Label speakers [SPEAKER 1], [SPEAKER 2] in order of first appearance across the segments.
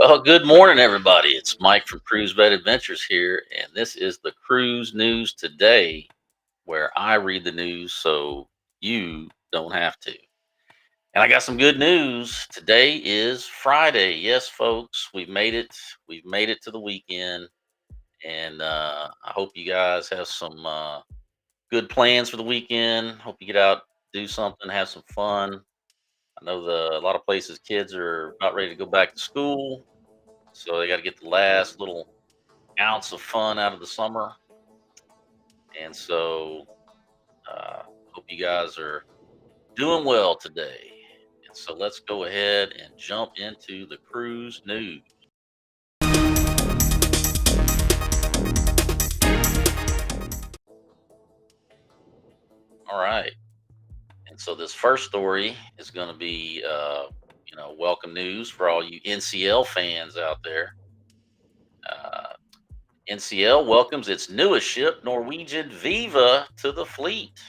[SPEAKER 1] Well, good morning, everybody. It's Mike from Cruise Vet Adventures here, and this is the Cruise News Today, where I read the news so you don't have to. And I got some good news. Today is Friday. Yes, folks, we've made it. We've made it to the weekend, and I hope you guys have some good plans for the weekend. Hope you get out, do something, have some fun. I know a lot of places kids are about ready to go back to school, so they got to get the last little ounce of fun out of the summer. And so, hope you guys are doing well today. And so, let's go ahead and jump into the cruise news. All right. And so, this first story is going to be, welcome news for all you NCL fans out there. Uh, NCL welcomes its newest ship, Norwegian Viva, to the fleet.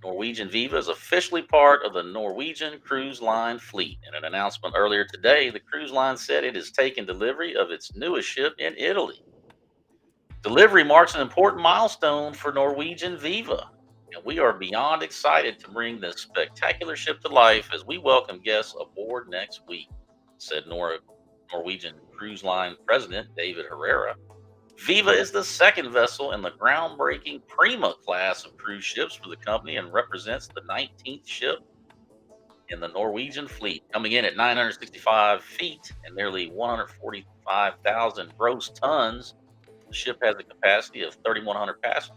[SPEAKER 1] Norwegian Viva is officially part of the Norwegian Cruise Line fleet. In an announcement earlier today, the cruise line said it has taken delivery of its newest ship in Italy. Delivery marks an important milestone for Norwegian Viva, and we are beyond excited to bring this spectacular ship to life as we welcome guests aboard next week, said Norwegian Cruise Line President David Herrera. Viva is the second vessel in the groundbreaking Prima class of cruise ships for the company and represents the 19th ship in the Norwegian fleet, coming in at 965 feet and nearly 145,000 gross tons. The ship has a capacity of 3,100 passengers.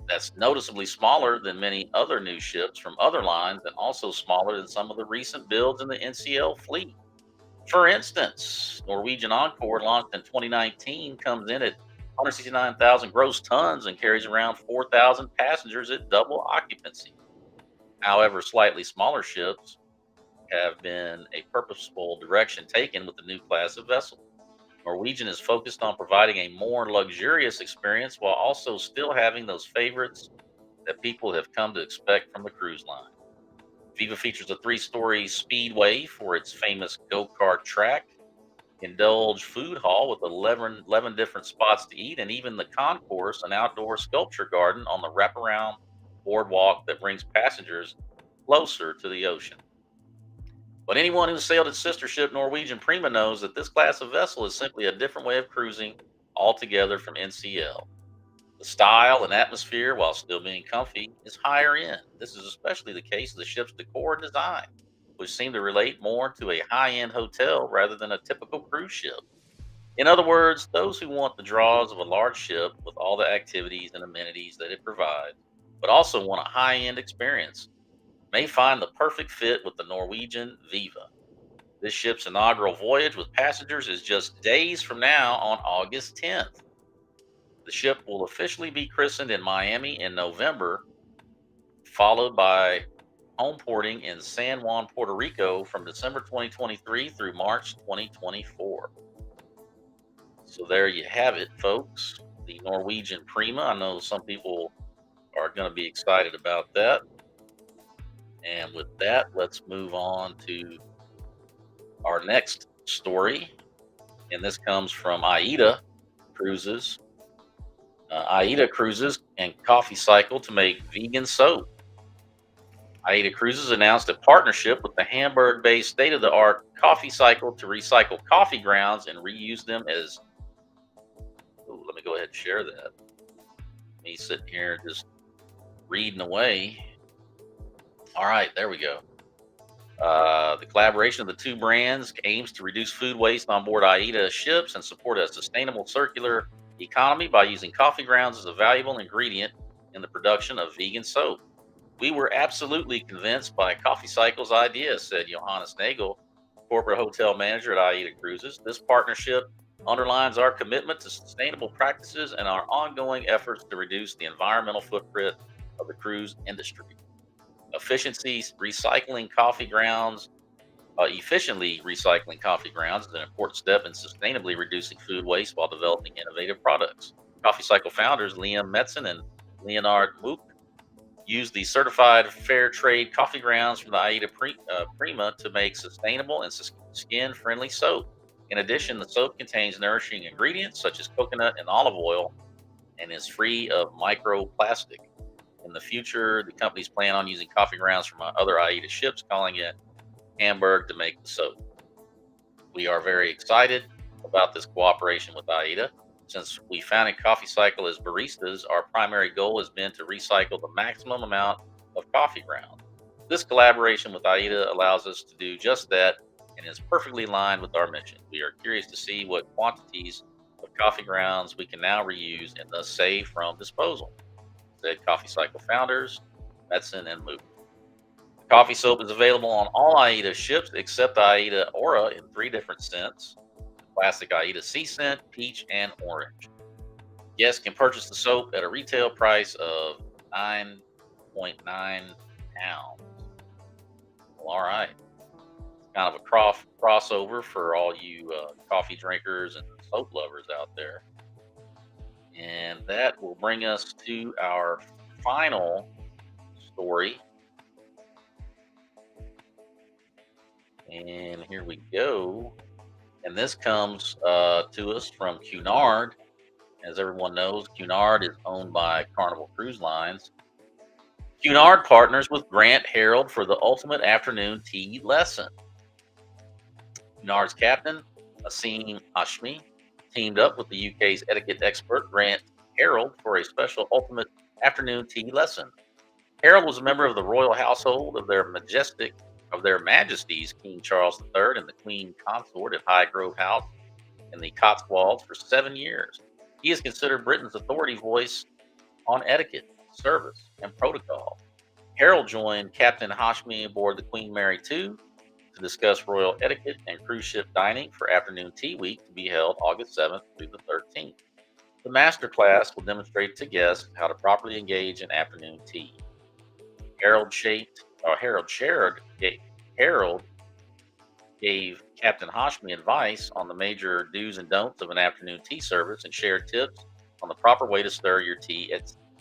[SPEAKER 1] That's noticeably smaller than many other new ships from other lines and also smaller than some of the recent builds in the NCL fleet. For instance, Norwegian Encore, launched in 2019, comes in at 169,000 gross tons and carries around 4,000 passengers at double occupancy. However, slightly smaller ships have been a purposeful direction taken with the new class of vessel. Norwegian is focused on providing a more luxurious experience while also still having those favorites that people have come to expect from the cruise line. Viva features a 3-story speedway for its famous go-kart track, indulge food hall with 11 different spots to eat, and even the concourse, an outdoor sculpture garden on the wraparound boardwalk that brings passengers closer to the ocean. But anyone who's sailed its sister ship, Norwegian Prima, knows that this class of vessel is simply a different way of cruising altogether from NCL. The style and atmosphere, while still being comfy, is higher end. This is especially the case of the ship's decor and design, which seem to relate more to a high-end hotel rather than a typical cruise ship. In other words, those who want the draws of a large ship with all the activities and amenities that it provides, but also want a high-end experience, may find the perfect fit with the Norwegian Viva. This ship's inaugural voyage with passengers is just days from now on August 10th. The ship will officially be christened in Miami in November, followed by home porting in San Juan, Puerto Rico from December 2023 through March 2024. So there you have it, folks. The Norwegian Prima. I know some people are going to be excited about that. And with that, let's move on to our next story. And this comes from AIDA Cruises. AIDA Cruises and Coffee Cycle to make vegan soap. AIDA Cruises announced a partnership with the Hamburg-based state-of-the-art Coffee Cycle to recycle coffee grounds and reuse them as. Ooh, let me go ahead and share that. Me sitting here just reading away. All right, there we go. The collaboration of the two brands aims to reduce food waste on board AIDA ships and support a sustainable circular economy by using coffee grounds as a valuable ingredient in the production of vegan soap. We were absolutely convinced by Coffee Cycle's idea, said Johannes Nagel, corporate hotel manager at AIDA Cruises. This partnership underlines our commitment to sustainable practices and our ongoing efforts to reduce the environmental footprint of the cruise industry. Efficiently recycling coffee grounds is an important step in sustainably reducing food waste while developing innovative products. Coffee Cycle founders Liam Metzen and Leonard Mook used the certified fair trade coffee grounds from the AIDA Prima to make sustainable and skin-friendly soap. In addition, the soap contains nourishing ingredients such as coconut and olive oil and is free of microplastic. In the future, the companies plan on using coffee grounds from other AIDA ships, calling it Hamburg, to make the soap. We are very excited about this cooperation with AIDA. Since we founded Coffee Cycle as baristas, our primary goal has been to recycle the maximum amount of coffee grounds. This collaboration with AIDA allows us to do just that and is perfectly aligned with our mission. We are curious to see what quantities of coffee grounds we can now reuse and thus save from disposal, said Coffee Cycle founders, Metzen and Moot. Coffee soap is available on all AIDA ships except AIDA Aura in 3 different scents: classic AIDA sea scent, peach, and orange. Guests can purchase the soap at a retail price of 9.9 pounds. Well, all right. Kind of a crossover for all you coffee drinkers and soap lovers out there. And that will bring us to our final story. And here we go. And this comes to us from Cunard. As everyone knows, Cunard is owned by Carnival Cruise Lines. Cunard partners with Grant Herald for the ultimate afternoon tea lesson. Cunard's captain, Asim Hashmi, teamed up with the UK's etiquette expert Grant Herald for a special ultimate afternoon tea lesson. Herald was a member of the royal household of their Majesties King Charles III and the Queen Consort at Highgrove House in the Cotswolds for 7 years. He is considered Britain's authority voice on etiquette, service, and protocol. Herald joined Captain Hashmi aboard the Queen Mary II to discuss royal etiquette and cruise ship dining for Afternoon Tea Week, to be held August 7th through the 13th. The master class will demonstrate to guests how to properly engage in afternoon tea. Harold gave Captain Hashmi advice on the major do's and don'ts of an afternoon tea service and shared tips on the proper way to stir your tea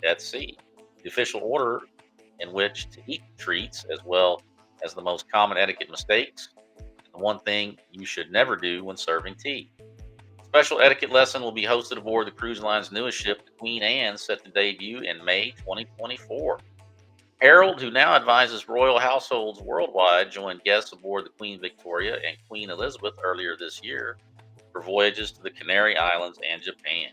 [SPEAKER 1] at sea, the official order in which to eat treats, as well as the most common etiquette mistakes, and the one thing you should never do when serving tea. A special etiquette lesson will be hosted aboard the cruise line's newest ship, the Queen Anne, set to debut in May 2024. Harold, who now advises royal households worldwide, joined guests aboard the Queen Victoria and Queen Elizabeth earlier this year for voyages to the Canary Islands and Japan.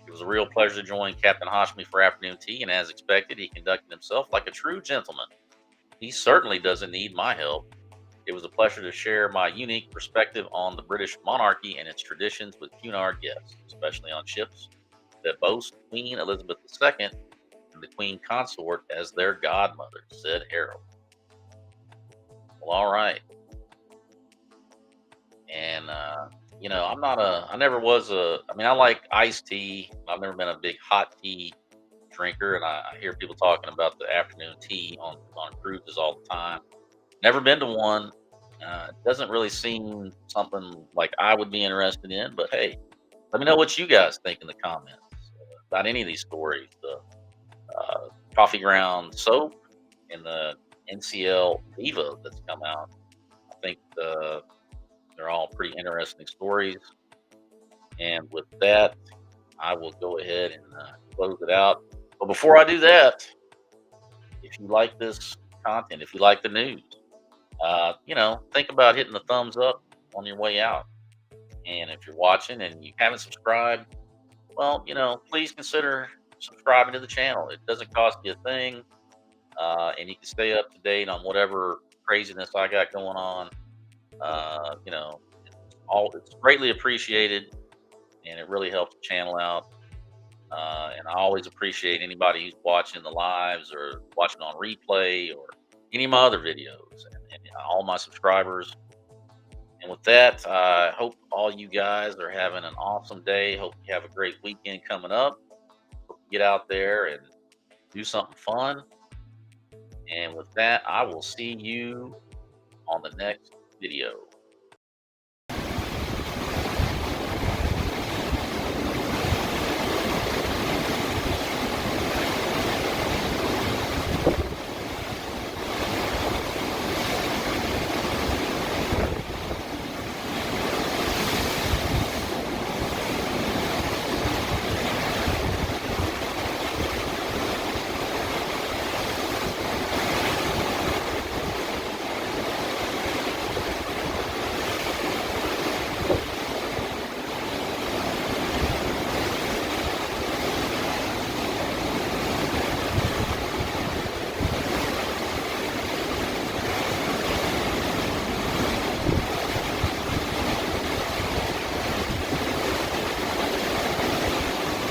[SPEAKER 1] It was a real pleasure to join Captain Hashmi for afternoon tea, and as expected, he conducted himself like a true gentleman. He certainly doesn't need my help. It was a pleasure to share my unique perspective on the British monarchy and its traditions with Cunard guests, especially on ships that boast Queen Elizabeth II and the Queen Consort as their godmother, said Harold. Well, all right. And, I like iced tea. I've never been a big hot tea drinker, and I hear people talking about the afternoon tea on cruises all the time. Never been to one. It doesn't really seem something like I would be interested in, but hey, let me know what you guys think in the comments about any of these stories. The coffee ground soap and the NCL Viva that's come out. I think they're all pretty interesting stories. And with that, I will go ahead and close it out. But before I do that, if you like this content, if you like the news, think about hitting the thumbs up on your way out. And if you're watching and you haven't subscribed, well, please consider subscribing to the channel. It doesn't cost you a thing. And you can stay up to date on whatever craziness I got going on. It's greatly appreciated, and it really helps the channel out. And I always appreciate anybody who's watching the lives or watching on replay or any of my other videos, and all my subscribers. And with that, I hope all you guys are having an awesome day. Hope you have a great weekend coming up. Hope you get out there and do something fun. And with that, I will see you on the next video.